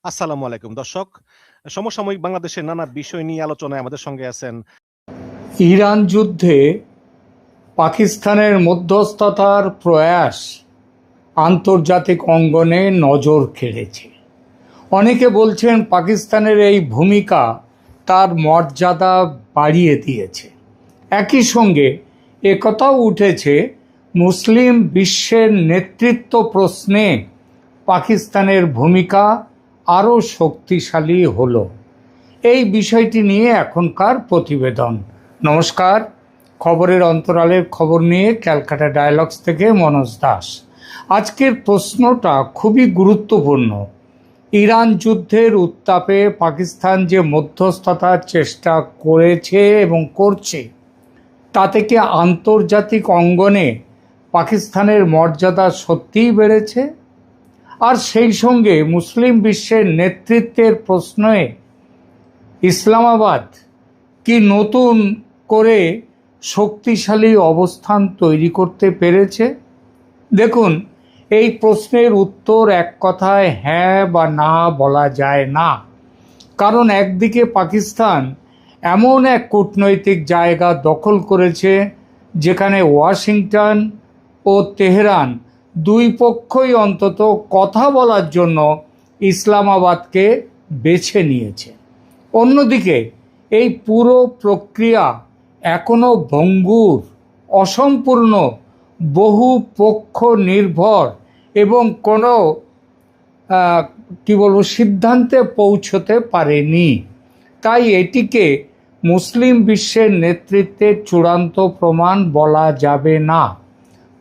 আসসালামু আলাইকুম দর্শক। সমসাময়িক বাংলাদেশের নানা বিষয় নিয়ে আলোচনায় আমাদের সঙ্গে আছেন। ইরান যুদ্ধে পাকিস্তানের মধ্যস্থতার প্রয়াস আন্তর্জাতিক অঙ্গনে নজর কেড়েছে। অনেকে বলছেন পাকিস্তানের এই ভূমিকা তার মর্যাদা বাড়িয়ে দিয়েছে। একই সঙ্গে একথাও উঠেছে মুসলিম বিশ্বের নেতৃত্ব প্রশ্নে পাকিস্তানের ভূমিকা আরও শক্তিশালী হলো। এই বিষয়টি নিয়ে এখনকার প্রতিবেদন। নমস্কার, খবরের অন্তরালের খবর নিয়ে ক্যালকাটা ডায়ালগস থেকে মনোজ দাস। আজকের প্রশ্নটা খুবই গুরুত্বপূর্ণ। ইরান যুদ্ধের উত্তাপে পাকিস্তান যে মধ্যস্থতার চেষ্টা করেছে এবং করছে, তাতে কি আন্তর্জাতিক অঙ্গনে পাকিস্তানের মর্যাদা সত্যিই বেড়েছে? আর সেই সঙ্গে মুসলিম বিশ্বের নেতৃত্বের প্রশ্নে ইসলামাবাদ কি নতুন করে শক্তিশালী অবস্থান তৈরি করতে পেরেছে? দেখুন, এই প্রশ্নের উত্তর এক কথায় হ্যাঁ বা না বলা যায় না। কারণ একদিকে পাকিস্তান এমন এক কূটনৈতিক জায়গা দখল করেছে যেখানে ওয়াশিংটন ও তেহরান দুই পক্ষই অন্তত কথা বলার জন্য ইসলামাবাদকে বেছে নিয়েছে। অন্যদিকে এই পুরো প্রক্রিয়া এখনো ভঙ্গুর, অসম্পূর্ণ, বহু পক্ষ নির্ভর এবং কোনো সিদ্ধান্তে পৌঁছতে পারেনি। তাই এটিকে মুসলিম বিশ্বের নেতৃত্বের চূড়ান্ত প্রমাণ বলা যাবে না।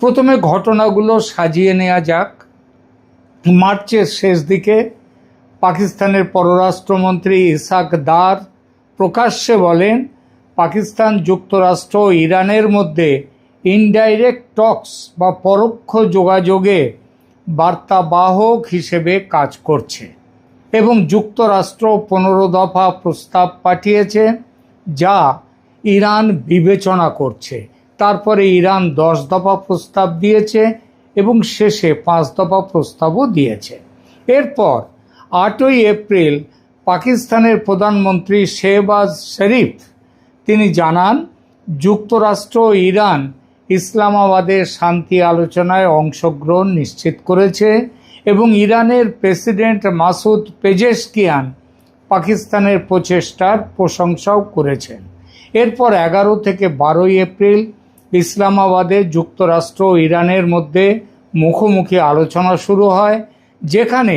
প্রথমে ঘটনাগুলো সাজিয়ে নেওয়া যাক। মার্চের শেষ দিকে পাকিস্তানের পররাষ্ট্রমন্ত্রী ইসহাক দার প্রকাশ্যে বলেন, পাকিস্তান যুক্তরাষ্ট্র ও ইরানের মধ্যে ইনডাইরেক্ট টক্স বা পরোক্ষ যোগাযোগে বার্তাবাহক হিসেবে কাজ করছে এবং যুক্তরাষ্ট্র 15 দফা প্রস্তাব পাঠিয়েছে যা ইরান বিবেচনা করছে। তারপরে ইরান 10 দফা প্রস্তাব দিয়েছে এবং শেষে 5 দফা প্রস্তাবও দিয়েছে। এরপর 8ই এপ্রিল পাকিস্তানের প্রধানমন্ত্রী শেহবাজ শরীফ তিনি জানান, যুক্তরাষ্ট্র ও ইরান ইসলামাবাদের শান্তি আলোচনায় অংশগ্রহণ নিশ্চিত করেছে এবং ইরানের প্রেসিডেন্ট মাসুদ পেজেশকিয়ান পাকিস্তানের প্রচেষ্টার প্রশংসাও করেছেন। এরপর 11 থেকে 12ই এপ্রিল ইসলামাবাদে যুক্তরাষ্ট্র ও ইরানের মধ্যে মুখোমুখি আলোচনা শুরু হয়, যেখানে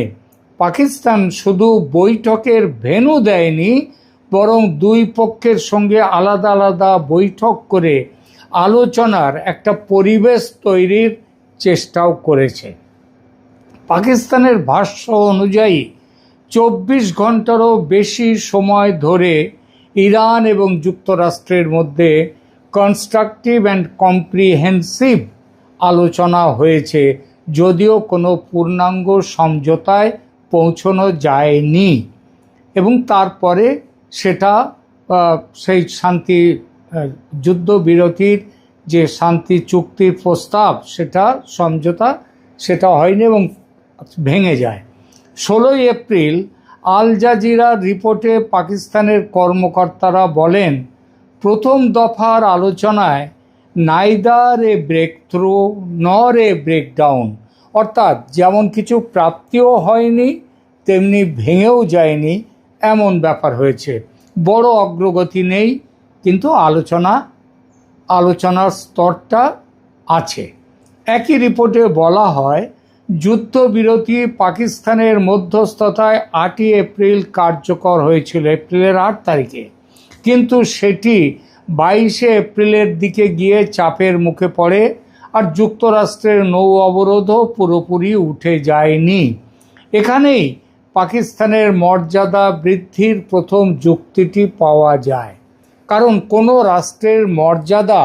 পাকিস্তান শুধু বৈঠকের ভেন্যু দেয়নি, বরং দুই পক্ষের সঙ্গে আলাদা আলাদা বৈঠক করে আলোচনার একটা পরিবেশ তৈরির চেষ্টাও করেছে। পাকিস্তানের ভাষ্য অনুযায়ী 24 ঘন্টারও বেশি সময় ধরে ইরান এবং যুক্তরাষ্ট্রের মধ্যে কনস্ট্রাকটিভ অ্যান্ড কম্প্রিহেনসিভ আলোচনা হয়েছে, যদিও কোনো পূর্ণাঙ্গ সমঝোতায় পৌঁছানো যায়নি। এবং তারপরে সেটা সেই শান্তি যুদ্ধবিরতির যে শান্তি চুক্তির প্রস্তাব, সেটা সমঝোতা সেটা হয়নি এবং ভেঙে যায়। 16ই এপ্রিল আল জাজিরার রিপোর্টে পাকিস্তানের কর্মকর্তারা বলেন, প্রথম দফার আলোচনায় নাইদার এ ব্রেক থ্রু নর এ ব্রেকডাউন, অর্থাৎ যেমন কিছু প্রাপ্তিও হয়নি তেমনি ভেঙেও যায়নি, এমন ব্যাপার হয়েছে। বড় অগ্রগতি নেই, কিন্তু আলোচনার স্তরটা আছে। একই রিপোর্টে বলা হয়, যুদ্ধবিরতি পাকিস্তানের মধ্যস্থতায় 8ই এপ্রিল কার্যকর হয়েছিল, এপ্রিলের 8 তারিখে, কিন্তু সেটি 22শে এপ্রিলের দিকে গিয়ে চাপের মুখে পড়ে আর যুক্তরাষ্ট্রের নৌ অবরোধও পুরোপুরি উঠে যায়নি। এখানেই পাকিস্তানের মর্যাদা বৃদ্ধির প্রথম যুক্তিটি পাওয়া যায়। কারণ কোনো রাষ্ট্রের মর্যাদা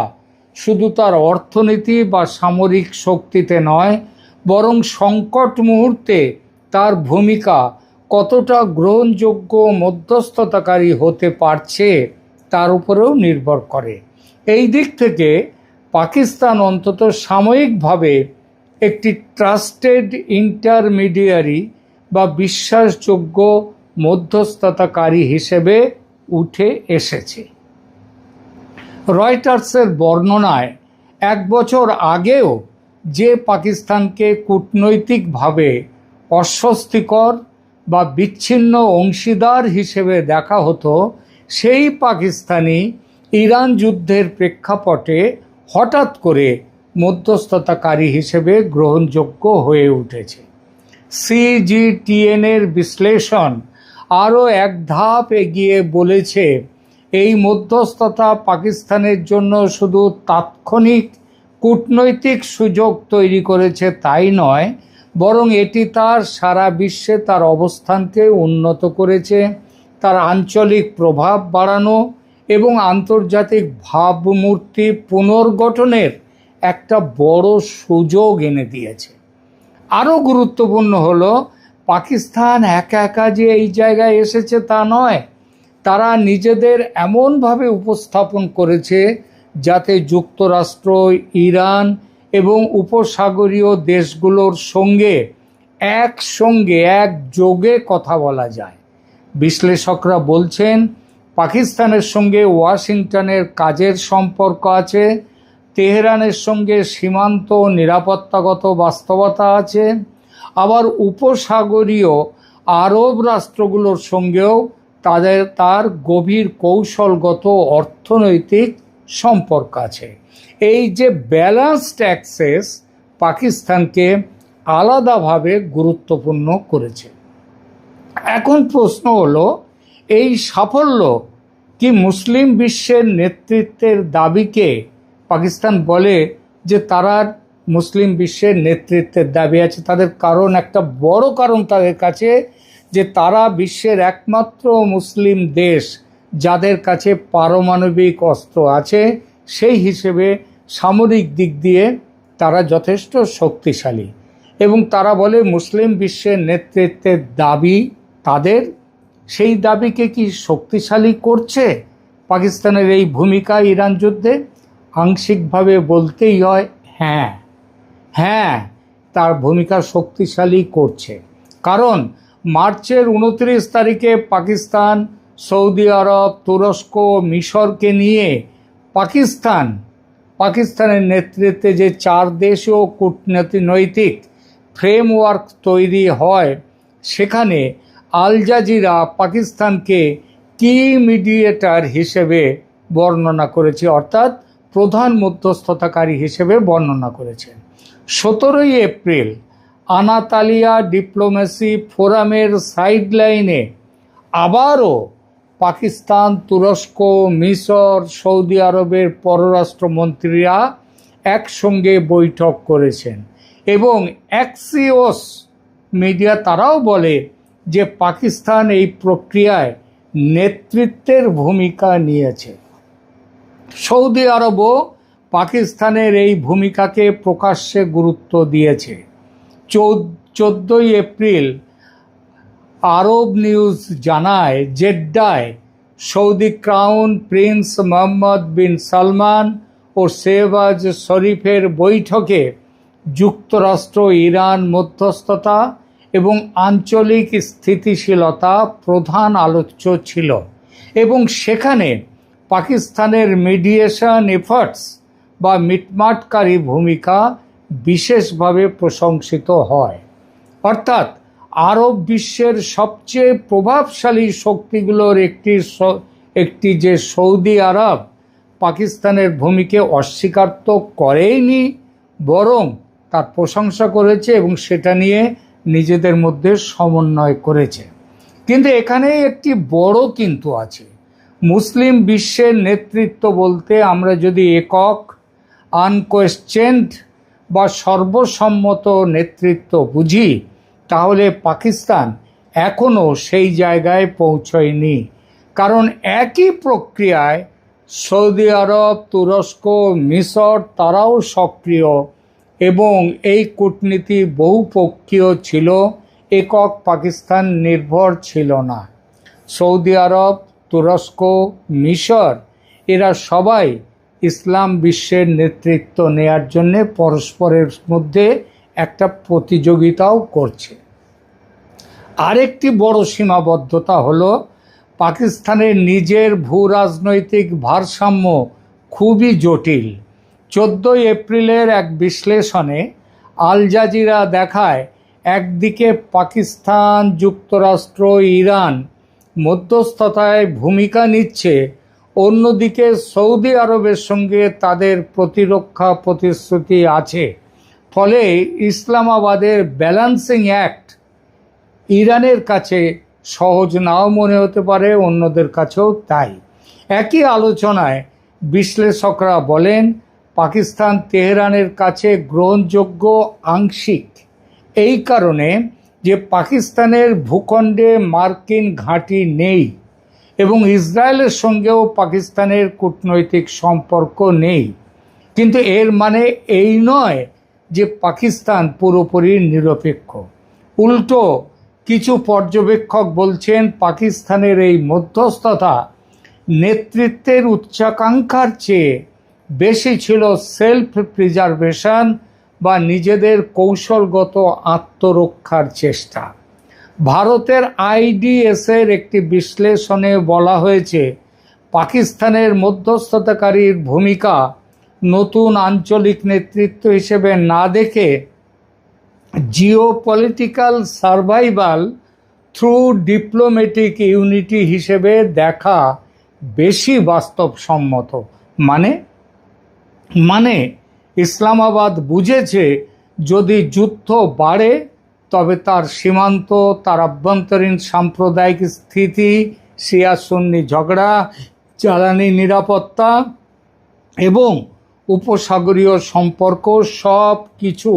শুধু তার অর্থনীতি বা সামরিক শক্তিতে নয়, বরং সংকট মুহূর্তে তার ভূমিকা কতটা গ্রহণযোগ্য মধ্যস্থতাকারী হতে পারছে তার উপরেও নির্ভর করে। এই দিক থেকে পাকিস্তান অন্তত সাময়িকভাবে একটি ট্রাস্টেড ইন্টারমিডিয়ারি বা বিশ্বাসযোগ্য মধ্যস্থতাকারী হিসেবে উঠে এসেছে। রয়টার্সের বর্ণনায় 1 বছর আগেও যে পাকিস্তানকে কূটনৈতিকভাবে অস্বস্তিকর বা বিচ্ছিন্ন অংশীদার হিসেবে দেখা হতো, সেই পাকিস্তানি ইরান যুদ্ধের প্রেক্ষাপটে হঠাৎ করে মধ্যস্থতাকারী হিসেবে গ্রহণযোগ্য হয়ে উঠেছে। CGTN-এর বিশ্লেষণ আরও এক ধাপ এগিয়ে বলেছে, এই মধ্যস্থতা পাকিস্তানের জন্য শুধু তাৎক্ষণিক কূটনৈতিক সুযোগ তৈরি করেছে তাই নয়, বরং এটি তার সারা বিশ্বে তার অবস্থানকে উন্নত করেছে, তার আঞ্চলিক প্রভাব বাড়ানো এবং আন্তর্জাতিক ভাবমূর্তি পুনর্গঠনের একটা বড় সুযোগ এনে দিয়েছে। আরও গুরুত্বপূর্ণ হলো, পাকিস্তান একা একা যে এই জায়গায় এসেছে তা নয়, তারা নিজেদের এমনভাবে উপস্থাপন করেছে যাতে যুক্তরাষ্ট্র, ইরান এবং উপসাগরীয় দেশগুলোর সঙ্গে একসঙ্গে একযোগে কথা বলা যায়। বিশ্লেষকরা বলছেন, পাকিস্তানের সঙ্গে ওয়াশিংটনের কাজের সম্পর্ক আছে, তেহরানের সঙ্গে সীমান্ত নিরাপত্তাগত বাস্তবতা আছে, আবার উপসাগরীয় আরব রাষ্ট্রগুলোর সঙ্গেও তার গভীর কৌশলগত অর্থনৈতিক সম্পর্ক আছে। এই যে ব্যালান্সড অ্যাক্সেস পাকিস্তানকে আলাদাভাবে গুরুত্বপূর্ণ করেছে। এখন প্রশ্ন হলো, এই সাফল্য কি মুসলিম বিশ্বের নেতৃত্বের দাবিকে পাকিস্তান বলে যে তারা মুসলিম বিশ্বের নেতৃত্বের দাবি আছে? তাদের কারণ, একটা বড় কারণ তাদের কাছে, যে তারা বিশ্বের একমাত্র মুসলিম দেশ যাদের কাছে পারমাণবিক অস্ত্র আছে, সেই হিসেবে সামরিক দিক দিয়ে তারা যথেষ্ট শক্তিশালী, এবং তারা বলে মুসলিম বিশ্বের নেতৃত্বের দাবি তাদের, সেই দাবিকে কি শক্তিশালী করছে পাকিস্তানের এই ভূমিকা ইরান যুদ্ধে? আংশিকভাবে বলতেই হয় হ্যাঁ, তার ভূমিকা শক্তিশালী করছে। কারণ মার্চের 29 তারিখে পাকিস্তান, সৌদি আরব, তুরস্ক, মিশরকে নিয়ে পাকিস্তানের নেতৃত্বে যে 4 দেশীয় কূটনৈতিক ফ্রেমওয়ার্ক তৈরি হয়, সেখানে আল জাজিরা পাকিস্তানকে কি মিডিয়েটর হিসেবে বর্ণনা করেছে, অর্থাৎ প্রধান মধ্যস্থতাকারী হিসেবে বর্ণনা করেছে। 17 এপ্রিল আনাতালিয়া ডিপ্লোমেসি ফোরামের সাইডলাইনে আবারও পাকিস্তান, তুরস্ক, মিশর, সৌদি আরবের পররাষ্ট্রমন্ত্রীরা একসঙ্গে বৈঠক করেছেন, এবং অ্যাক্সিওস মিডিয়া তারাও বলে যে পাকিস্তান এই প্রক্রিয়ায় নেতৃত্বের ভূমিকা নিয়েছে। সৌদি আরবও পাকিস্তানের এই ভূমিকাকে প্রকাশ্যে গুরুত্ব দিয়েছে। 14 এপ্রিল আরব নিউজ জানায়, জেদ্দায় সৌদি ক্রাউন প্রিন্স মোহাম্মদ বিন সালমান ও শেহবাজ শরীফের বৈঠকে যুক্তরাষ্ট্র, ইরান মধ্যস্থতা এবং আঞ্চলিক স্থিতিশীলতা প্রধান আলোচ্য ছিল, এবং সেখানে পাকিস্তানের মিডিয়েশন এফার্টস বা মিটমাটকারী ভূমিকা বিশেষভাবে প্রশংসিত হয়। অর্থাৎ আরব বিশ্বের সবচেয়ে প্রভাবশালী শক্তিগুলোর একটি যে সৌদি আরব, পাকিস্তানের ভূমিকে অস্বীকার তো করেইনি, বরং তার প্রশংসা করেছে এবং সেটা নিয়ে নিজেদের মধ্যে সমন্বয় করেছে। কিন্তু এখানে একটি বড় কিন্তু আছে। মুসলিম বিশ্বের নেতৃত্ব বলতে আমরা যদি একক, আনকোয়েশ্চেনড বা সর্বসম্মত নেতৃত্ব বুঝি, তাহলে পাকিস্তান এখনও সেই জায়গায় পৌঁছয়নি। কারণ একই প্রক্রিয়ায় সৌদি আরব, তুরস্ক, মিশর তারাও সক্রিয়, এবং এই কূটনীতি বহুপক্ষীয় ছিল, একক পাকিস্তান নির্ভর ছিল না। সৌদি আরব, তুরস্ক, মিশর এরা সবাই ইসলাম বিশ্বের নেতৃত্ব নেয়ার জন্য পরস্পরের মধ্যে একটা প্রতিযোগিতাও করছে। আরেকটি বড় সীমাবদ্ধতা হলো পাকিস্তানের নিজের ভূ রাজনৈতিক ভারসাম্য খুবই জটিল। 14 এপ্রিলের এক বিশ্লেষণে আল জাজিরা দেখায়, একদিকে পাকিস্তান, যুক্তরাষ্ট্র, ইরান মধ্যস্থতায় ভূমিকা নিচ্ছে, অন্যদিকে সৌদি আরবের সঙ্গে তাদের প্রতিরক্ষা প্রতিশ্রুতি আছে। ফলে ইসলামাবাদের ব্যালেন্সিং অ্যাক্ট ইরানের কাছে সহজ নাও মনে হতে পারে, অন্যদের কাছেও তাই। একই আলোচনায় বিশ্লেষকরা বলেন, পাকিস্তান তেহরানের কাছে গ্রহণযোগ্য আংশিক এই কারণে যে পাকিস্তানের ভূখণ্ডে মার্কিন ঘাঁটি নেই এবং ইসরায়েলের সঙ্গেও পাকিস্তানের কূটনৈতিক সম্পর্ক নেই। কিন্তু এর মানে এই নয় যে পাকিস্তান পুরোপুরি নিরপেক্ষ। উল্টো কিছু পর্যবেক্ষক বলছেন, পাকিস্তানের এই মধ্যস্থতা নেতৃত্বের উচ্চাকাঙ্ক্ষার চেয়ে বেশি ছিল সেলফ প্রিজার্ভেশন বা নিজেদের কৌশলগত আত্মরক্ষার চেষ্টা। ভারতের আইডিএসের একটি বিশ্লেষণে বলা হয়েছে, পাকিস্তানের মধ্যস্থতাকারীর ভূমিকা নতুন আঞ্চলিক নেতৃত্ব হিসেবে না দেখে geopolitical survival through diplomatic unity হিসেবে দেখা বেশি বাস্তবসম্মত। মানে ইসলামাবাদ বুঝেছে, যদি যুদ্ধ বাড়ে তবে তার সীমান্ত, তার আভ্যন্তরীণ সাম্প্রদায়িক স্থিতি, শিয়া সুন্নি ঝগড়া, জ্বালানি নিরাপত্তা এবং উপসাগরীয় সম্পর্ক সব কিছু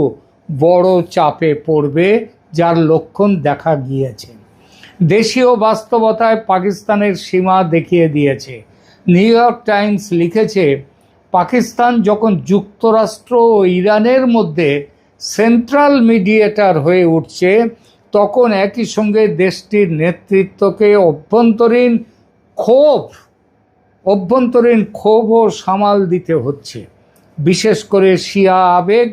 বড় চাপে পড়বে, যার লক্ষণ দেখা গিয়েছে। দেশীয় বাস্তবতায় পাকিস্তানের সীমা দেখিয়ে দিয়েছে। নিউ ইয়র্ক টাইমস লিখেছে, পাকিস্তান যখন যুক্তরাষ্ট্র ও ইরানের মধ্যে সেন্ট্রাল মিডিয়েটর হয়ে উঠছে, তখন একই সঙ্গে দেশটির নেতৃত্বকে অভ্যন্তরীণ ক্ষোভও সামাল দিতে হচ্ছে, বিশেষ করে শিয়া আবেগ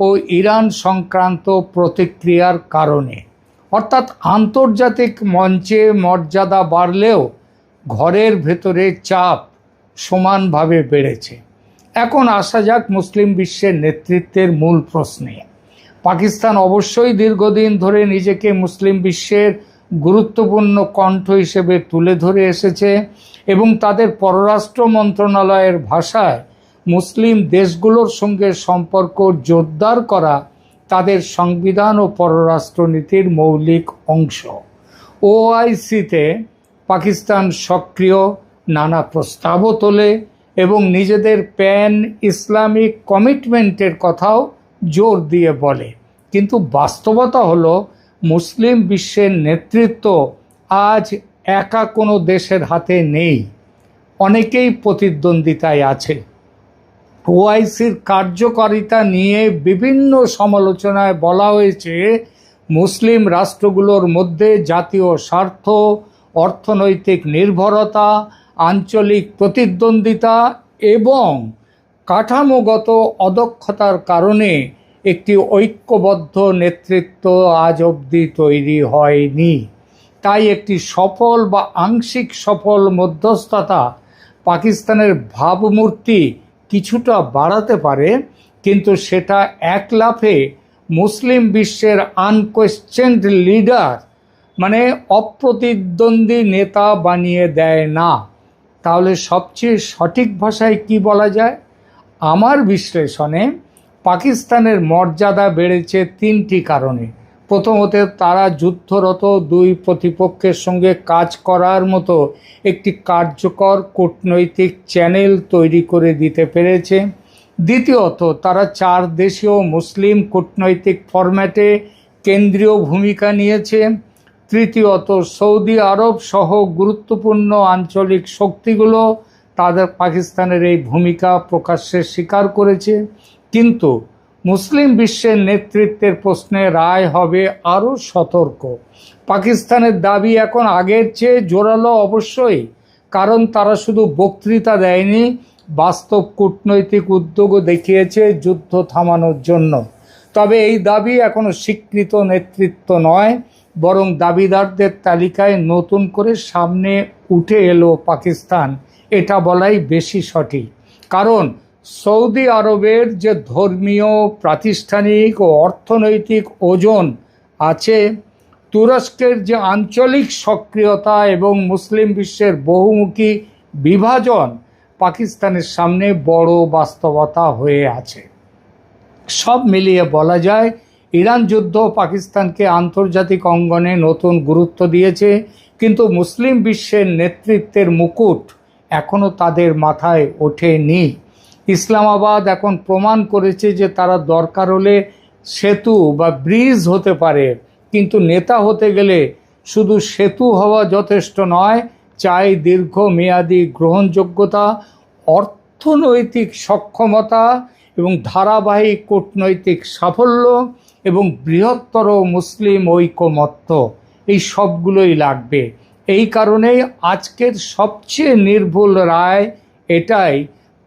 ও ইরান সংক্রান্ত প্রতিক্রিয়ার কারণে। অর্থাৎ আন্তর্জাতিক মঞ্চে মর্যাদা বাড়লেও ঘরের ভেতরে চাপ সমানভাবে বেড়েছে। এখন আসা যাক মুসলিম বিশ্বের নেতৃত্বের মূল প্রশ্নে। পাকিস্তান অবশ্যই দীর্ঘদিন ধরে নিজেকে মুসলিম বিশ্বের গুরুত্বপূর্ণ কণ্ঠ হিসেবে তুলে ধরে এসেছে এবং তাদের পররাষ্ট্র মন্ত্রণালয়ের ভাষায় মুসলিম দেশগুলোর সঙ্গে সম্পর্ক জোরদার করা তাদের সংবিধান ও পররাষ্ট্রনীতির মৌলিক অংশ। ওআইসিতে পাকিস্তান সক্রিয়, নানা প্রস্তাবও তোলে এবং নিজেদের প্যান ইসলামিক কমিটমেন্টের কথাও জোর দিয়ে বলে। কিন্তু বাস্তবতা হলো, মুসলিম বিশ্বের নেতৃত্ব আজ একা কোনো দেশের হাতে নেই, অনেকেই প্রতিদ্বন্দ্বিতায় আছে। ওআইসির কার্যকারিতা নিয়ে বিভিন্ন সমালোচনায় বলা হয়েছে, মুসলিম রাষ্ট্রগুলোর মধ্যে জাতীয় স্বার্থ, অর্থনৈতিক নির্ভরতা, আঞ্চলিক প্রতিদ্বন্দ্বিতা এবং কাঠামোগত অদক্ষতার কারণে একটি ঐক্যবদ্ধ নেতৃত্ব আজ অবধি তৈরি হয়নি। তাই একটি সফল বা আংশিক সফল মধ্যস্থতা পাকিস্তানের ভাবমূর্তি কিছুটা বাড়াতে পারে, কিন্তু সেটা এক লাফে মুসলিম বিশ্বের আনকোয়েশ্চেন্ড লিডার মানে অপ্রতিদ্বন্দ্বী নেতা বানিয়ে দেয় না। তাহলে সবচেয়ে সঠিক ভাষায় কি বলা যায়? আমার বিশ্লেষণে পাকিস্তানের মর্যাদা বেড়েছে তিনটি কারণে। প্রথমত, তারা যুদ্ধরত দুই প্রতিপক্ষের সঙ্গে কাজ করার মতো একটি কার্যকর কূটনৈতিক চ্যানেল তৈরি করে দিতে পেরেছে। দ্বিতীয়ত, তারা 4 দেশীয় মুসলিম কূটনৈতিক ফরম্যাটে কেন্দ্রীয় ভূমিকা নিয়েছে। তৃতীয়ত, সৌদি আরব সহ গুরুত্বপূর্ণ আঞ্চলিক শক্তিগুলো তাদের পাকিস্তানের এই ভূমিকা প্রকাশ্যে স্বীকার করেছে। কিন্তু মুসলিম বিশ্বের নেতৃত্বের প্রশ্নে রায় হবে আরও সতর্ক। পাকিস্তানের দাবি এখন আগের চেয়ে জোরালো অবশ্যই, কারণ তারা শুধু বক্তৃতা দেয়নি, বাস্তব কূটনৈতিক উদ্যোগও দেখিয়েছে যুদ্ধ থামানোর জন্য। তবে এই দাবি এখনো স্বীকৃত নেতৃত্ব নয়, বরং দাবিদারদের তালিকায় নতুন করে সামনে উঠে এলো পাকিস্তান, এটা বলাই বেশি সঠিক। কারণ সৌদি আরবের যে ধর্মীয়, প্রাতিষ্ঠানিক ও অর্থনৈতিক ওজন আছে, তুরস্কের যে আঞ্চলিক সক্রিয়তা এবং মুসলিম বিশ্বের বহুমুখী বিভাজন পাকিস্তানের সামনে বড় বাস্তবতা হয়ে আছে। সব মিলিয়ে বলা যায়, ইরান যুদ্ধ পাকিস্তানকে আন্তর্জাতিক অঙ্গনে নতুন গুরুত্ব দিয়েছে, কিন্তু মুসলিম বিশ্বের নেতৃত্বের মুকুট এখনও তাদের মাথায় ওঠেনি। ইসলামাবাদ এখন প্রমাণ করেছে যে তারা দরকার হলে সেতু বা ব্রিজ হতে পারে, কিন্তু নেতা হতে গেলে শুধু সেতু হওয়া যথেষ্ট নয়, চাই দীর্ঘমেয়াদী গ্রহণযোগ্যতা, অর্থনৈতিক সক্ষমতা এবং ধারাবাহিক কূটনৈতিক সাফল্য এবং বৃহত্তর মুসলিম ঐকমত্য। এই সবগুলোই লাগবে। এই কারণেই আজকের সবচেয়ে নির্ভুল রায় এটাই,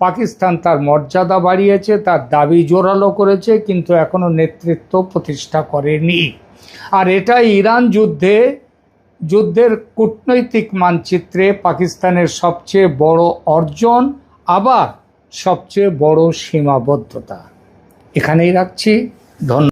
পাকিস্তান তার মর্যাদা বাড়িয়েছে, তার দাবি জোরালো করেছে, কিন্তু এখনো নেতৃত্ব প্রতিষ্ঠা করেনি। আর এটাই ইরান যুদ্ধের কূটনৈতিক মানচিত্রে পাকিস্তানের সবচেয়ে বড় অর্জন, আবার সবচেয়ে বড় সীমাবদ্ধতা। এখানেই রাখছি। ধন্যবাদ।